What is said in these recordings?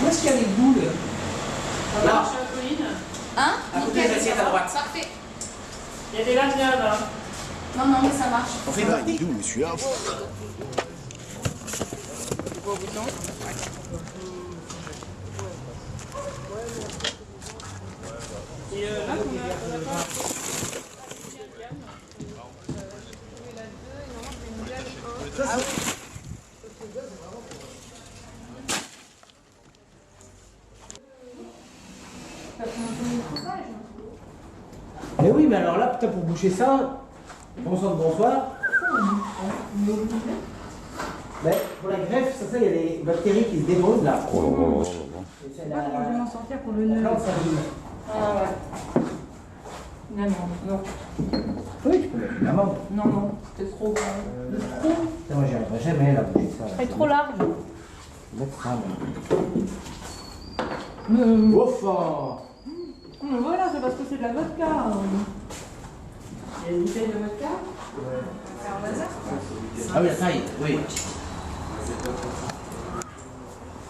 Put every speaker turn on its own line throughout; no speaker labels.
Où est-ce qu'il y a les boules? Là.
Hein?
À côté des assiettes à droite.
Parfait.
Il y a des lampions là.
Non, non, mais ça marche.
On fait une partie.
D'où celui-là?
Au bouton.
Et là, on a pas...
Mais oui, mais alors là, putain, pour boucher ça, bonsoir. Mais pour la greffe, il y a des bactéries qui se déposent là. Et c'est la...
Je vais m'en sortir pour le nœud.
Là, on s'abîme.
Ah ouais. Non, non.
Oui, tu peux mettre une amande.
Non, non, c'est trop grand.
Putain, moi, j'y arriverai jamais là, à boucher ça. Là.
C'est trop large.
Mettre ça, moi. Ouf!
Mais voilà, c'est parce que c'est de la vodka. Il y a une bouteille de vodka.
C'est un hasard.
Ah oui, la taille, oui.
Je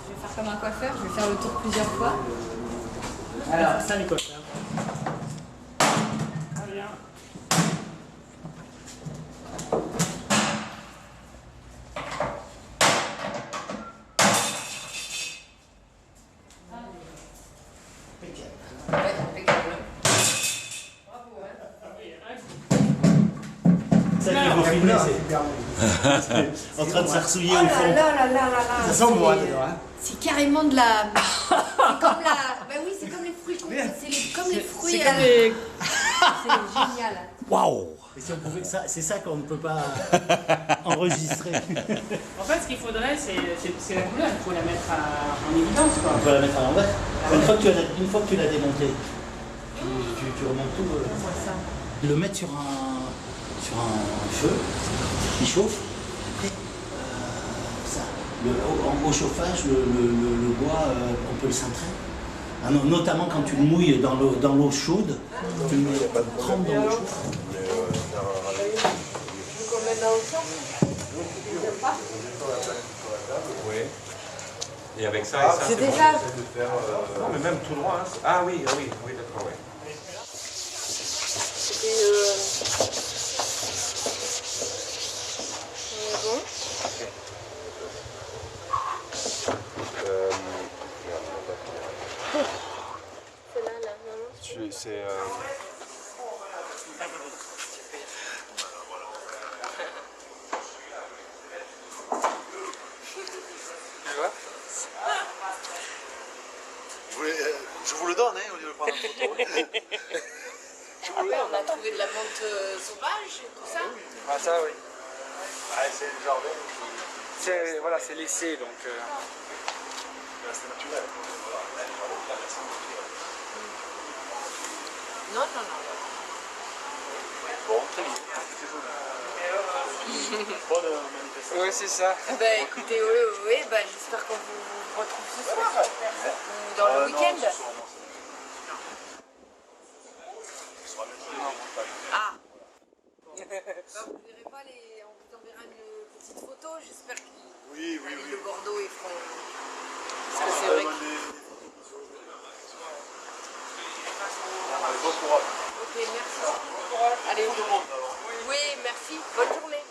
vais faire comme un coiffeur, je vais faire le tour plusieurs fois.
Alors, ça, les coiffeurs.
Ah bien.
Ouais, impeccable. Bravo,
C'est ça qu'il faut filmer, c'est en train de s'arsouiller
Oh
au fond.
Ça sent moi dedans, hein.
C'est carrément de la. C'est comme la. Bah oui, c'est comme les fruits. Comme les fruits.
C'est comme les...
C'est génial.
Waouh! Et si on pouvait, c'est ça qu'on ne peut pas enregistrer.
En fait, ce qu'il faudrait, c'est la couleur. Il faut la mettre en évidence, quoi.
On peut la mettre à l'envers. Une fois que tu l'as démonté, tu remontes tout. Le mettre sur un feu qui chauffe. Après, ça, au chauffage, le bois, on peut le cintrer. Ah non, notamment quand tu le mouilles dans l'eau chaude, tu le trempes dans l'eau chaude.
Oui. Et avec ça, et ça,
C'est déjà.
Non, mais même tout droit. Hein. Ah oui, oui, oui, d'accord, oui.
Bon.
C'est
Je vous le donne, hein, au lieu de prendre en photo.
Après, on a trouvé de la menthe sauvage et tout ça.
Ah ça oui.
Ah, c'est le jardin.
C'est voilà, c'est laissé donc.
C'est naturel.
Non, non, non.
Bon, très bien. Bonne manifestation.
Oui, c'est ça.
Ben écoutez, oui, ben, j'espère qu'on vous retrouve ce soir. Ou dans le week-end. Ah. Ben, vous verrez pas les. On vous enverra une petite photo, j'espère qu'ils.
Oui.
Le Bordeaux et feront. Parce que c'est vrai que.
Bon courage.
Ok, merci. Bon courage. Allez, oui, merci. Bonne journée.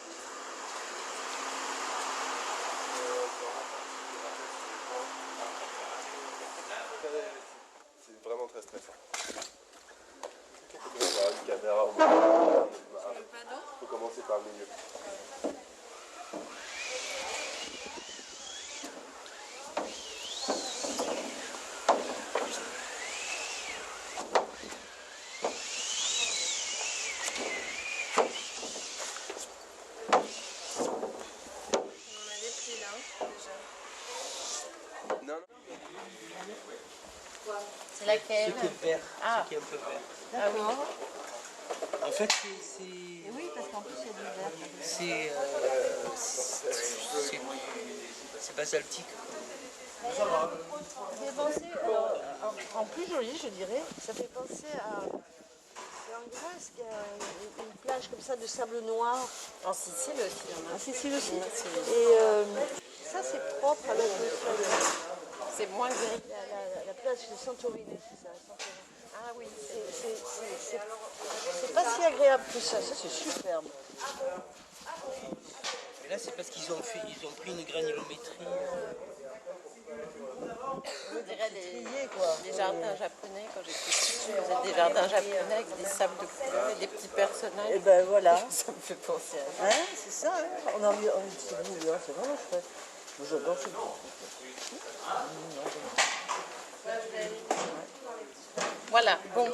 C'est vraiment très stressant. Une caméra, on faut commencer par le milieu.
C'est laquelle?
Ce qui est vert,
Ah.
ce qui est un peu vert.
D'accord.
En fait,
Oui, parce qu'en plus, il y a du vert.
c'est basaltique.
Ça fait penser, en plus joli, je dirais, ça fait penser à. En Grèce, il y a une plage comme ça de sable noir.
En Sicile aussi, il y en a.
En Sicile aussi. Et ça, c'est propre à l'atmosphère.
C'est moins gris.
La plage de Santorini, c'est ça. Santorini. Ah oui, c'est pas si agréable que ça. Ça, c'est superbe.
Mais là, c'est parce qu'ils ont pris une granulométrie.
On dirait
Trié, quoi.
les jardins japonais. Quand j'étais petite, je faisais des jardins japonais avec des sables de couleurs et des petits personnages.
Et ben voilà.
Ça me fait penser à ça.
Hein, c'est ça, hein. On a envie, c'est mignon, c'est vraiment chouette. Moi, j'adore ce truc.
Voilà, bon.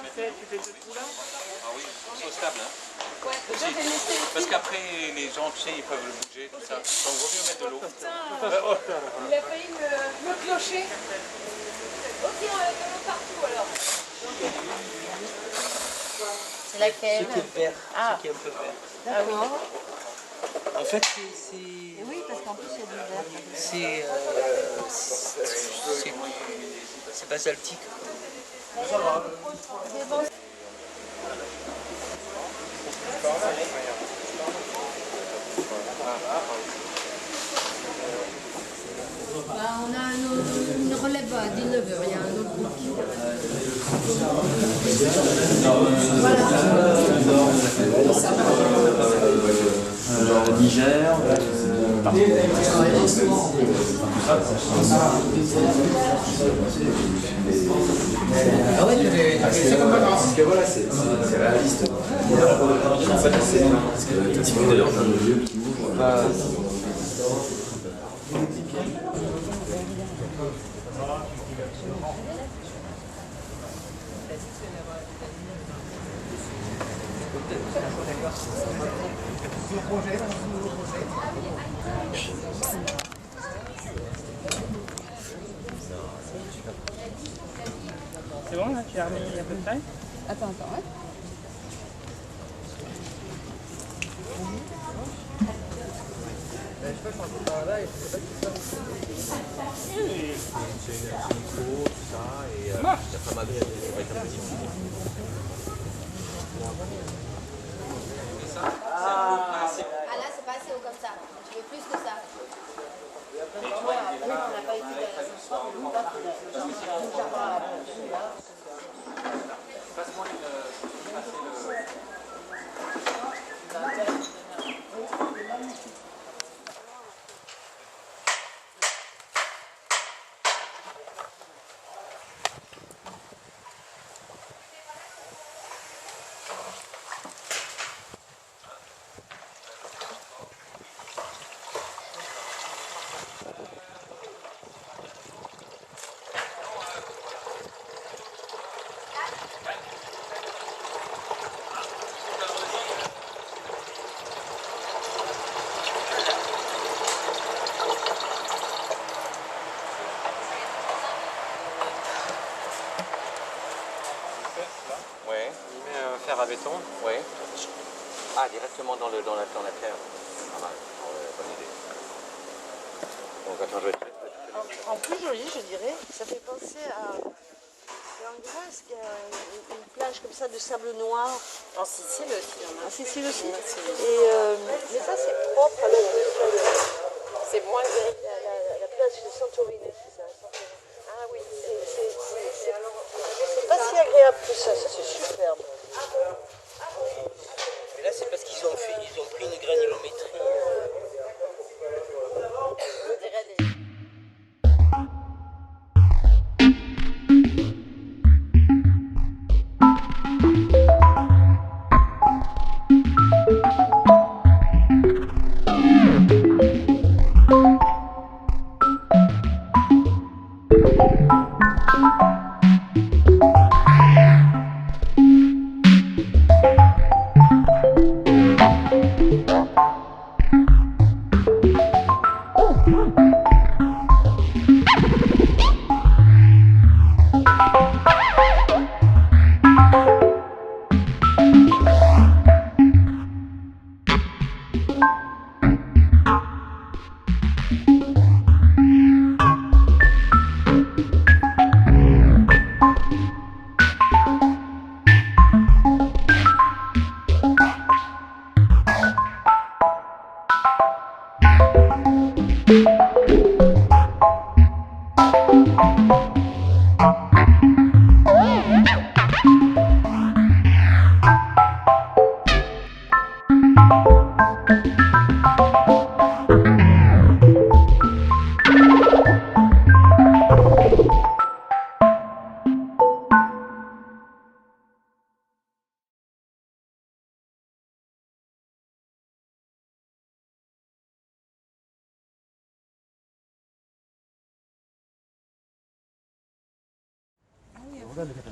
Ah oui, c'est stable. Hein. Parce qu'après, les gens, tu sais, ils peuvent le bouger, tout ça. Donc, il vaut mieux mettre de l'eau.
Il a failli me clocher. Ok, on a de l'eau partout alors. C'est laquelle?
Ce qui est vert,
Ah.
ce qui est un peu vert.
D'accord.
En fait,
Et oui, parce qu'en plus, il y a du vert.
c'est basaltique.
On a une relève à 19h, il y a un autre groupe qui...
Niger,
Ah ouais, c'est comme vacances.
parce que voilà, c'est réaliste. En fait, c'est parce que typiquement d'ailleurs, j'ai un lieu qui ouvre.
C'est bon, là, tu as remis à peu près?
Attends, ouais. Ah là, c'est pas assez haut comme ça. Tu veux plus que ça.
Ouais.
Il met un fer à béton.
Ouais. Ah, directement dans la terre. Pas mal. Bonne idée. Donc, attends, je vais
En plus joli, je dirais, ça fait penser à... En Grèce, il y a une plage comme ça de sable noir.
En Sicile aussi, il y en a.
En Sicile aussi. Et, mais ça, c'est propre à la
C'est moins gris.
la plage de Santorini, c'est ça. Santorini.
Ah oui.
C'est pas si agréable que ça. Ça, c'est superbe.
Mais là, c'est parce qu'ils ont pris une granulométrie.
On dirait des...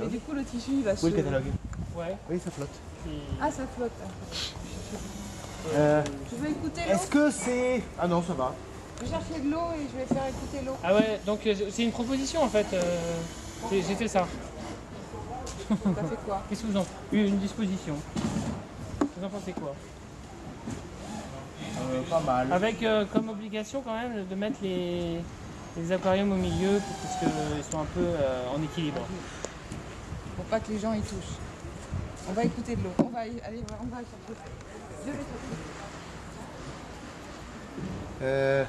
Et du coup, le tissu, il va se...
Oui, le catalogue.
Ouais.
Oui, ça flotte.
Ah, ça flotte. Je vais écouter l'eau.
Est-ce que c'est... Ah non, ça va.
Je vais chercher de l'eau et je vais faire écouter l'eau.
Ah ouais, donc c'est une proposition en fait. J'ai fait ça.
T'as fait quoi?
Qu'est-ce que vous en... Une disposition. Vous en pensez quoi?
Pas mal.
Avec comme obligation quand même de mettre les aquariums au milieu parce qu'ils sont un peu en équilibre.
Pour pas que les gens y touchent. On va écouter de l'eau. On va aller chercher. Je vais chercher.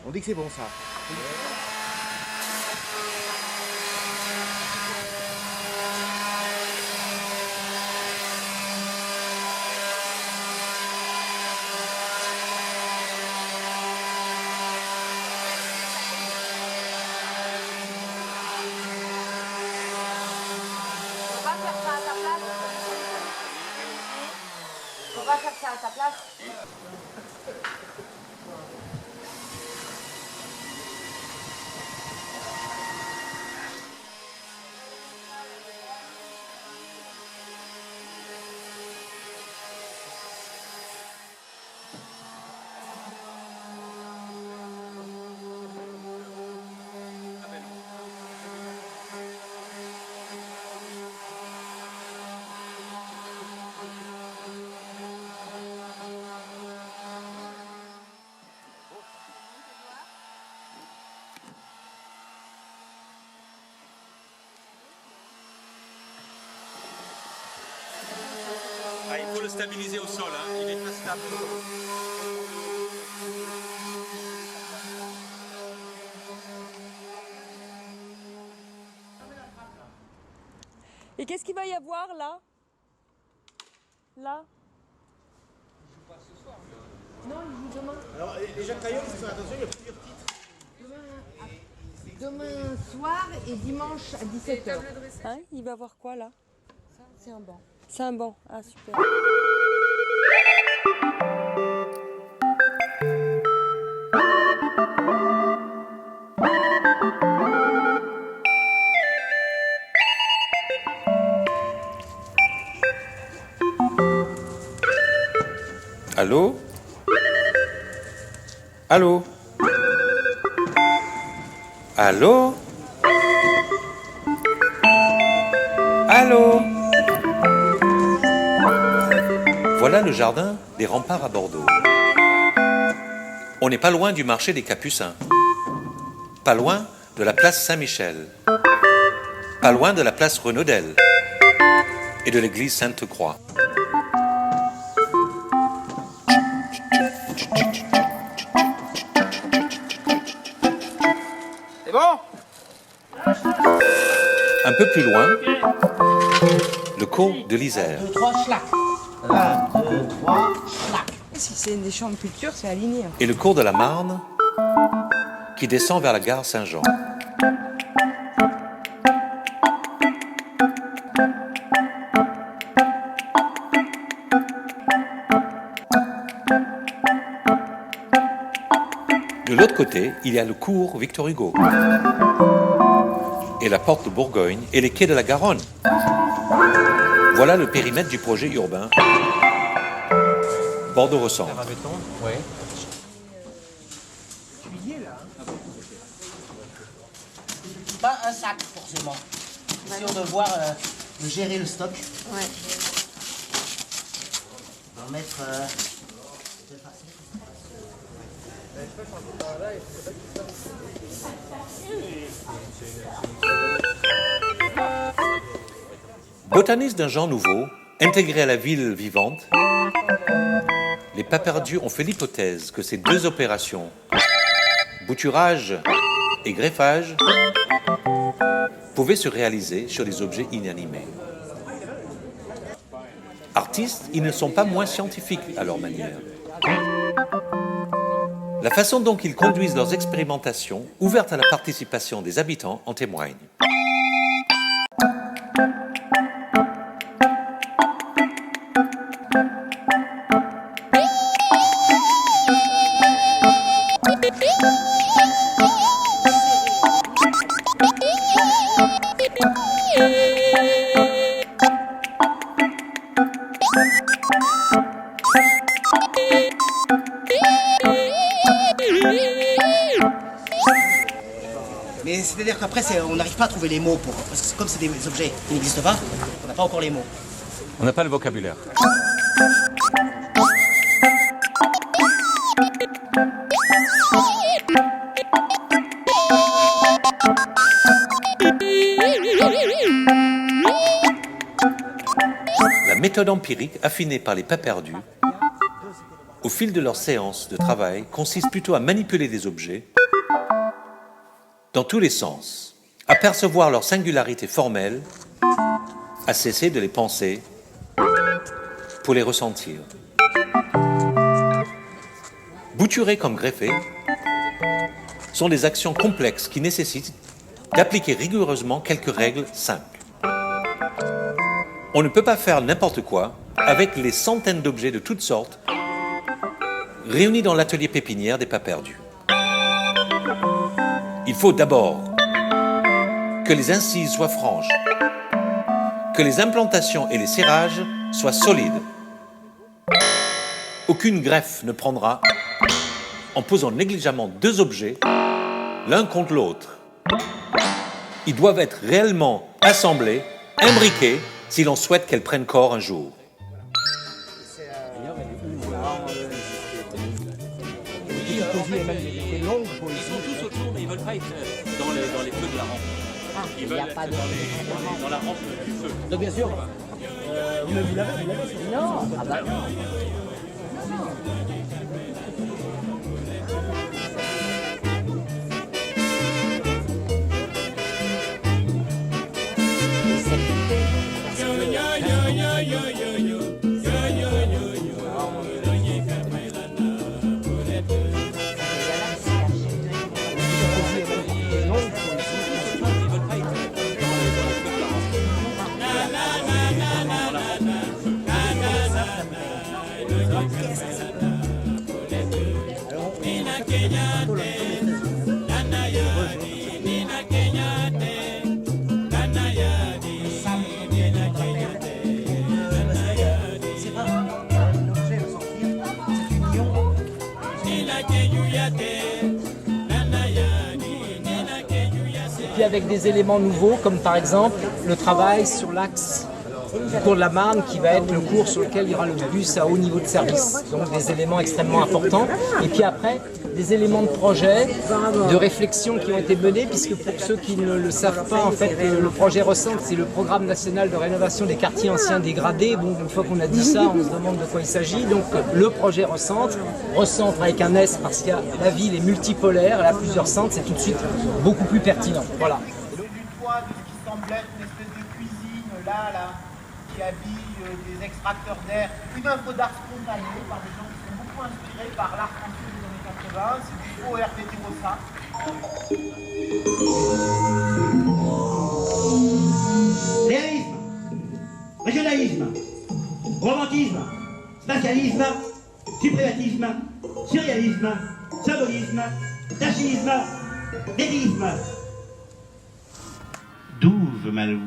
On dit que c'est bon ça.
On va faire ça à ta place.
Ah, il faut le stabiliser au sol, hein. Il est pas stable.
Et qu'est-ce qu'il va y avoir là? Là? Non, il joue demain.
Alors, les Jacques Taillon, il faut faire attention, il y a plusieurs titres.
Demain soir et dimanche à 17h.
Hein, il va voir quoi là?
C'est un banc.
C'est un banc. Ah super.
Allô? Allô? Allô? Allô? Voilà le jardin des remparts à Bordeaux. On n'est pas loin du marché des Capucins. Pas loin de la place Saint-Michel. Pas loin de la place Renaudel. Et de l'église Sainte-Croix.
C'est bon?
Un peu plus loin, le cours de l'Isère.
1, 2, 3, schlack. 1, 2, 3, schlack.
Si c'est des champs de culture, c'est aligné.
Et le cours de la Marne qui descend vers la gare Saint-Jean. De l'autre côté, il y a le cours Victor Hugo et la porte de Bourgogne et les quais de la Garonne. Voilà le périmètre du projet urbain Bordeaux-Centre.
Ouais. Pas un sac, forcément. Si on doit devoir gérer le stock.
Ouais.
On va mettre...
Botaniste d'un genre nouveau, intégré à la ville vivante, les pas perdus ont fait l'hypothèse que ces deux opérations, bouturage et greffage, pouvaient se réaliser sur des objets inanimés. Artistes, ils ne sont pas moins scientifiques à leur manière. La façon dont ils conduisent leurs expérimentations, ouvertes à la participation des habitants, en témoigne.
Mais c'est-à-dire qu'après, on n'arrive pas à trouver les mots pour. Parce que comme c'est des objets qui n'existent pas, on n'a pas encore les mots.
On n'a pas le vocabulaire. La méthode empirique affinée par les pas perdus, au fil de leurs séances de travail, consiste plutôt à manipuler des objets dans tous les sens, à percevoir leur singularité formelle, à cesser de les penser pour les ressentir. Bouturer comme greffer sont des actions complexes qui nécessitent d'appliquer rigoureusement quelques règles simples. On ne peut pas faire n'importe quoi avec les centaines d'objets de toutes sortes réunis dans l'atelier pépinière des pas perdus. Il faut d'abord que les incises soient franches, que les implantations et les serrages soient solides. Aucune greffe ne prendra en posant négligemment deux objets l'un contre l'autre. Ils doivent être réellement assemblés, imbriqués, si l'on souhaite qu'elles prennent corps un jour.
Ils
sont tous autour, mais ils ne veulent pas être dans les feux de la rampe. Ils veulent être dans la rampe du feu.
Donc bien sûr, vous l'avez
Non, ah bah non.
Puis avec des éléments nouveaux, comme par exemple le travail sur l'axe du cours de la Marne, qui va être le cours sur lequel il y aura le bus à haut niveau de service. Donc des éléments extrêmement importants. Et puis après, des éléments de projet, de réflexion qui ont été menés, puisque pour ceux qui ne le savent pas, en fait, le projet Recentre, c'est le programme national de rénovation des quartiers anciens dégradés. Bon, une fois qu'on a dit ça, on se demande de quoi il s'agit. Donc le projet Recentre avec un S, parce que la ville est multipolaire, elle a plusieurs centres, c'est tout de suite beaucoup plus pertinent. Voilà.
Du toit de ce qui semble être une espèce de cuisine là, qui habille des extracteurs d'air, une œuvre d'art spontanée par des gens qui sont beaucoup inspirés par l'art français des années 80, c'est du faux Hervé Tirossa.
Réalisme, régionalisme, romantisme, spatialisme, suprématisme, surréalisme, symbolisme, tachinisme, délisme.
Douve Malou.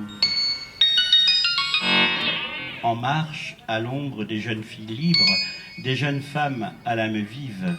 En marche à l'ombre des jeunes filles libres, des jeunes femmes à l'âme vive.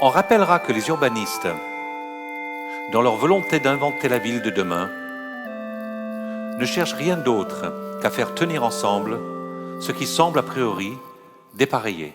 On rappellera que les urbanistes, dans leur volonté d'inventer la ville de demain, ne cherchent rien d'autre qu'à faire tenir ensemble ce qui semble a priori dépareillé.